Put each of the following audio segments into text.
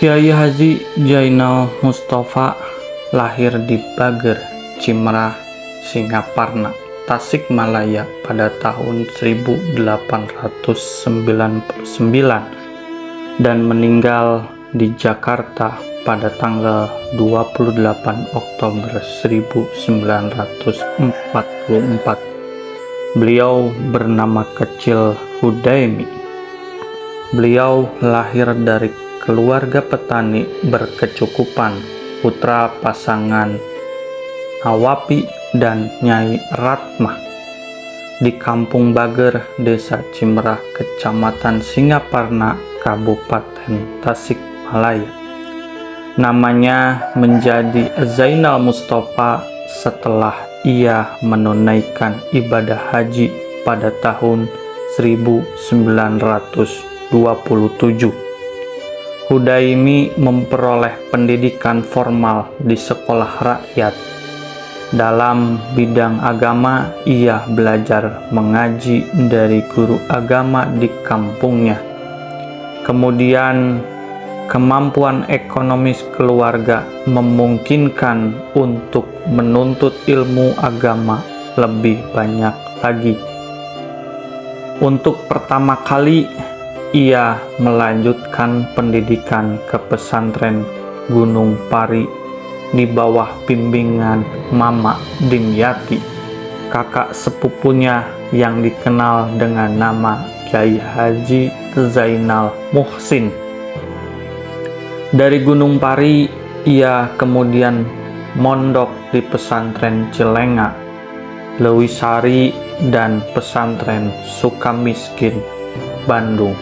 Kiai Haji Zainal Mustafa lahir di Bager, Cimrah, Singaparna, Tasikmalaya pada tahun 1899 dan meninggal di Jakarta pada tanggal 28 Oktober 1944. Beliau bernama kecil Hudaimi. Beliau lahir dari keluarga petani berkecukupan, putra pasangan Nawapi dan Nyai Ratmah di Kampung Bager, Desa Cimrah, Kecamatan Singaparna, Kabupaten Tasikmalaya. Namanya menjadi Zainal Mustafa setelah ia menunaikan ibadah haji pada tahun 1927. Hudaimi memperoleh pendidikan formal di sekolah rakyat. Dalam bidang agama, ia belajar mengaji dari guru agama di kampungnya. Kemudian, kemampuan ekonomis keluarga memungkinkan untuk menuntut ilmu agama lebih banyak lagi. Untuk pertama kali, ia melanjutkan pendidikan ke pesantren Gunung Pari di bawah bimbingan Mama Dimyati, kakak sepupunya yang dikenal dengan nama Kiai Haji Zainal Muhsin. Dari Gunung Pari, ia kemudian mondok di pesantren Cilenga, Lewisari, dan pesantren Sukamiskin, Bandung.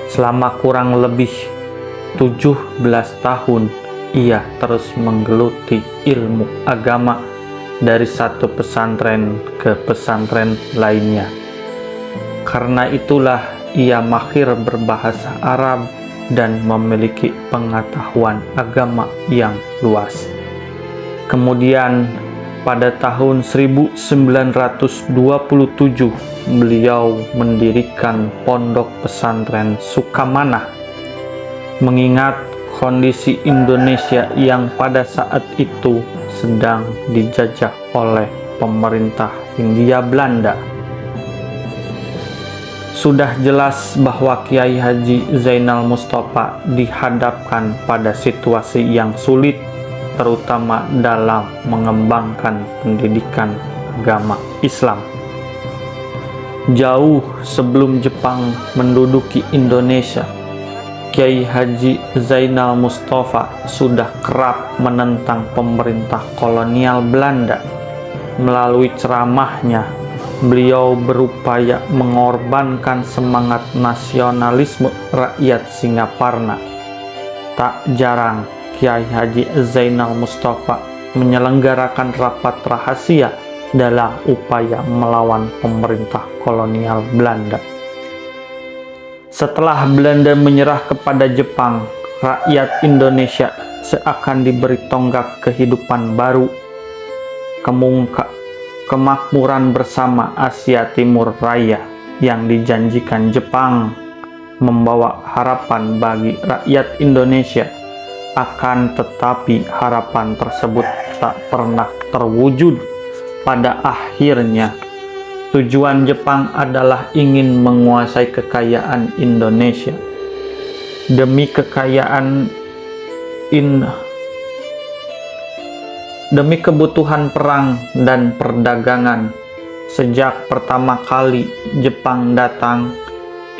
Selama kurang lebih 17 tahun, ia terus menggeluti ilmu agama dari satu pesantren ke pesantren lainnya. Karena itulah ia mahir berbahasa Arab dan memiliki pengetahuan agama yang luas. Kemudian pada tahun 1927 beliau mendirikan pondok pesantren Sukamanah. Mengingat kondisi Indonesia yang pada saat itu sedang dijajah oleh pemerintah Hindia Belanda. Sudah jelas bahwa Kiai Haji Zainal Mustafa dihadapkan pada situasi yang sulit, terutama dalam mengembangkan pendidikan agama Islam. Jauh sebelum Jepang menduduki Indonesia, Kiai Haji Zainal Mustafa sudah kerap menentang pemerintah kolonial Belanda. Melalui ceramahnya, beliau berupaya mengorbankan semangat nasionalisme rakyat Singaparna. Tak jarang Kiai Haji Zainal Mustafa menyelenggarakan rapat rahasia dalam upaya melawan pemerintah kolonial Belanda. Setelah Belanda menyerah kepada Jepang, rakyat Indonesia seakan diberi tonggak kehidupan baru. Kemakmuran bersama Asia Timur Raya yang dijanjikan Jepang membawa harapan bagi rakyat Indonesia. Akan tetapi harapan tersebut tak pernah terwujud. Pada akhirnya, tujuan Jepang adalah ingin menguasai kekayaan Indonesia. Demi kebutuhan perang dan perdagangan, sejak pertama kali Jepang datang,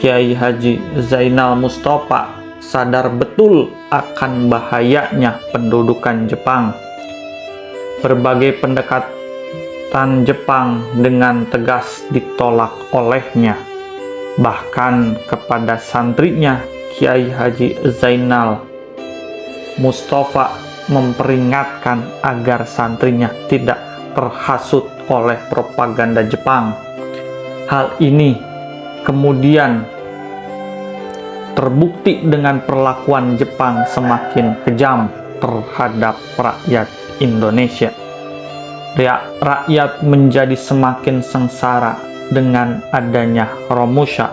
Kiai Haji Zainal Mustafa sadar betul akan bahayanya pendudukan Jepang. Berbagai pendekatan Jepang dengan tegas ditolak olehnya. Bahkan kepada santrinya, Kiai Haji Zainal Mustafa memperingatkan agar santrinya tidak terhasut oleh propaganda Jepang. Hal ini kemudian terbukti dengan perlakuan Jepang semakin kejam terhadap rakyat Indonesia. Rakyat menjadi semakin sengsara dengan adanya Romusha,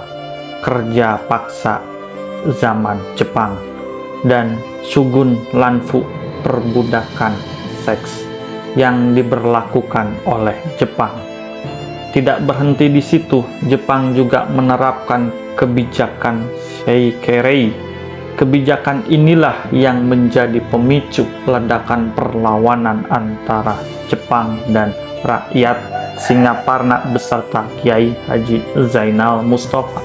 kerja paksa zaman Jepang. dan Shogun Lanfu, perbudakan seks yang diberlakukan oleh Jepang. Tidak berhenti di situ, Jepang juga menerapkan kebijakan Seikerei. Kebijakan inilah yang menjadi pemicu ledakan perlawanan antara Jepang dan rakyat Singaparna beserta Kiai Haji Zainal Mustafa.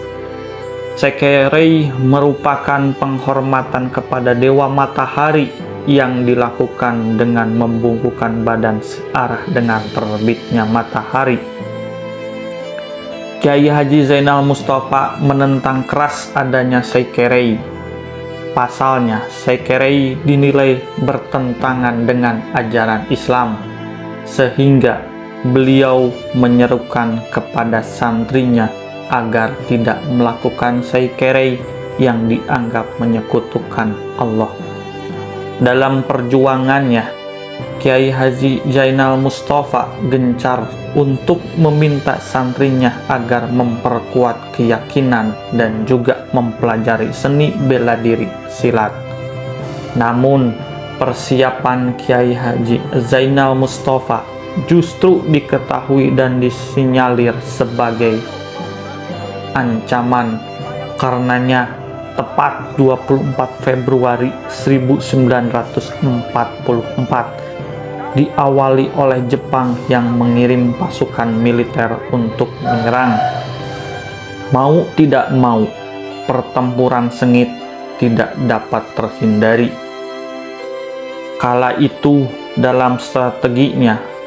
Seikerei merupakan penghormatan kepada Dewa Matahari yang dilakukan dengan membungkukkan badan searah dengan terbitnya matahari. Kiai Haji Zainal Mustafa menentang keras adanya Seikerei. Pasalnya, Seikerei dinilai bertentangan dengan ajaran Islam, sehingga beliau menyerukan kepada santrinya agar tidak melakukan Seikerei yang dianggap menyekutukan Allah. Dalam perjuangannya, Kiai Haji Zainal Mustafa gencar untuk meminta santrinya agar memperkuat keyakinan dan juga mempelajari seni bela diri silat. Namun, persiapan Kiai Haji Zainal Mustafa justru diketahui dan disinyalir sebagai ancaman. Karenanya, tepat 24 Februari 1944, diawali oleh Jepang yang mengirim pasukan militer untuk menyerang. Mau tidak mau, pertempuran sengit tidak dapat terhindari. Kala itu, dalam strateginya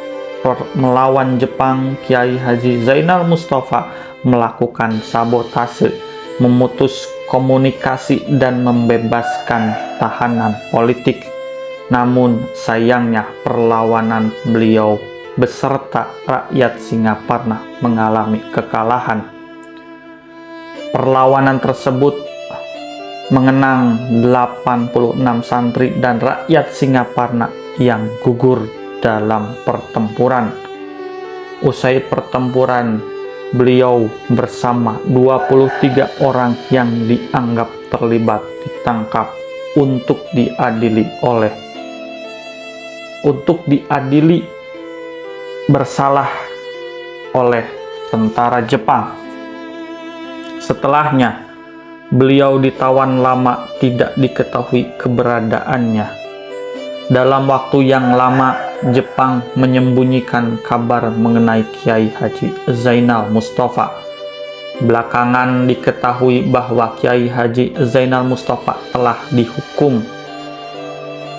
melawan Jepang, Kiai Haji Zainal Mustafa melakukan sabotase, memutus komunikasi dan membebaskan tahanan politik. Namun sayangnya perlawanan beliau beserta rakyat Singaparna mengalami kekalahan. Perlawanan tersebut mengenang 86 santri dan rakyat Singaparna yang gugur dalam pertempuran. Usai pertempuran, beliau bersama 23 orang yang dianggap terlibat ditangkap untuk diadili bersalah oleh tentara Jepang. Setelahnya, beliau ditawan lama, tidak diketahui keberadaannya. Dalam waktu yang lama, Jepang menyembunyikan kabar mengenai Kiai Haji Zainal Mustafa. Belakangan diketahui bahwa Kiai Haji Zainal Mustafa telah dihukum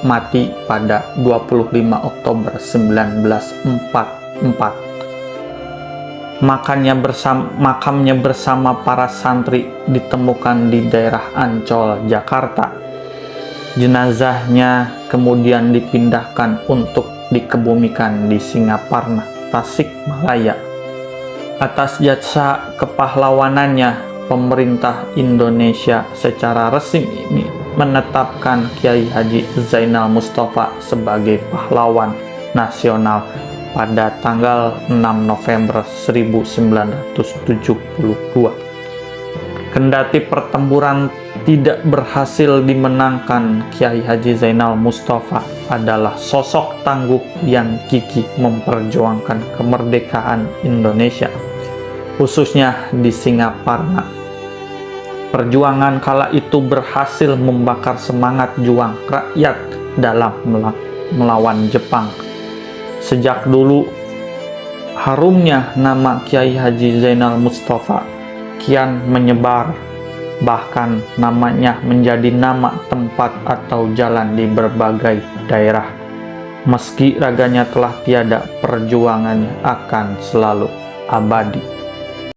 mati pada 25 Oktober 1944. Makamnya bersama para santri ditemukan di daerah Ancol, Jakarta. Jenazahnya kemudian dipindahkan untuk dikebumikan di Singaparna, Tasikmalaya. Atas jasa kepahlawanannya, pemerintah Indonesia secara resmi menetapkan Kiai Haji Zainal Mustafa sebagai pahlawan nasional pada tanggal 6 November 1972. Kendati pertempuran tidak berhasil dimenangkan, Kiai Haji Zainal Mustafa adalah sosok tangguh yang gigih memperjuangkan kemerdekaan Indonesia, khususnya di Singaparna. Perjuangan kala itu berhasil membakar semangat juang rakyat dalam melawan Jepang. Sejak dulu, harumnya nama Kiai Haji Zainal Mustafa kian menyebar, bahkan namanya menjadi nama tempat atau jalan di berbagai daerah. Meski raganya telah tiada, perjuangannya akan selalu abadi.